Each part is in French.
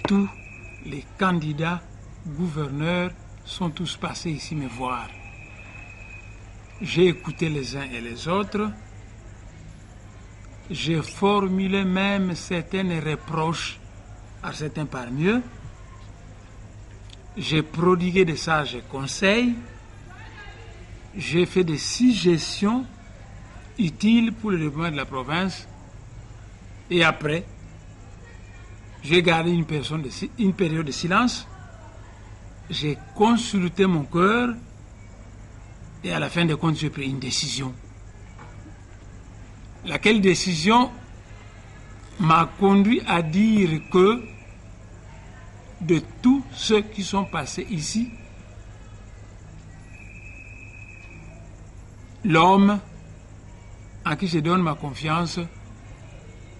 tous les candidats gouverneurs sont tous passés ici me voir. J'ai écouté les uns et les autres. J'ai formulé même certaines reproches à certains parmi eux. J'ai prodigué de sages conseils. J'ai fait des suggestions utiles pour le développement de la province. Et après, j'ai gardé une période de silence. J'ai consulté mon cœur. Et à la fin des comptes, j'ai pris une décision. Laquelle décision m'a conduit à dire que de tous ceux qui sont passés ici, l'homme à qui je donne ma confiance,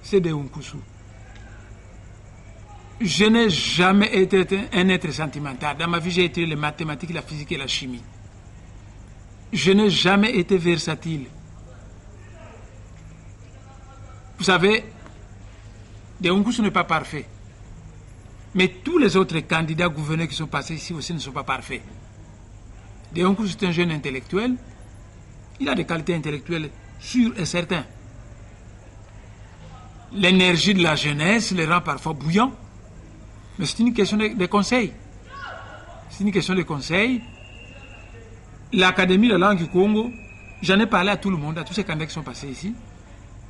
c'est Deon Koussou. Je n'ai jamais été un être sentimental. Dans ma vie, j'ai été les mathématiques, la physique et la chimie. Je n'ai jamais été versatile. Vous savez, Deon Koussou n'est pas parfait. Mais tous les autres candidats gouverneurs qui sont passés ici aussi ne sont pas parfaits. Deon Koussou est un jeune intellectuel. Il a des qualités intellectuelles sûres et certaines. L'énergie de la jeunesse les rend parfois bouillants. Mais c'est une question de conseil. C'est une question de conseil. L'Académie de la langue du Congo, j'en ai parlé à tout le monde, à tous ces candidats qui sont passés ici.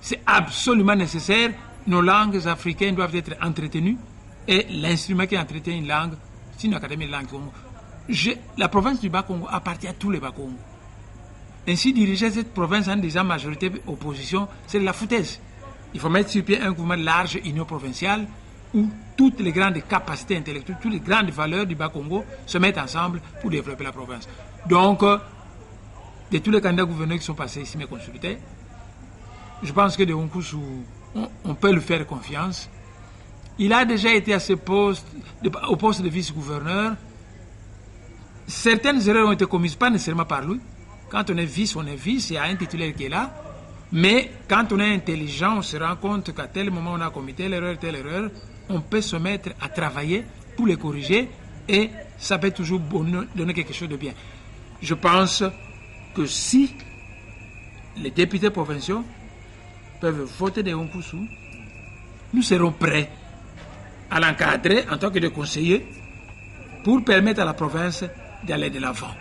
C'est absolument nécessaire. Nos langues africaines doivent être entretenues. Et l'instrument qui entretient une langue, c'est une Académie de la langue du Congo. La province du Bas-Congo appartient à tous les Bas-Congo. Ainsi, diriger cette province en disant majorité opposition, c'est de la foutaise. Il faut mettre sur pied un gouvernement large, union provinciale, où toutes les grandes capacités intellectuelles, toutes les grandes valeurs du Bas-Congo se mettent ensemble pour développer la province. Donc, de tous les candidats gouverneurs qui sont passés ici, mes consultés, je pense que Deon Koussou, on peut lui faire confiance. Il a déjà été à au poste de vice-gouverneur. Certaines erreurs ont été commises, pas nécessairement par lui. Quand on est vice, il y a un titulaire qui est là. Mais quand on est intelligent, on se rend compte qu'à tel moment on a commis telle erreur, on peut se mettre à travailler pour les corriger et ça peut toujours donner quelque chose de bien. Je pense que si les députés provinciaux peuvent voter Deon Koussou, nous serons prêts à l'encadrer en tant que conseiller pour permettre à la province d'aller de l'avant.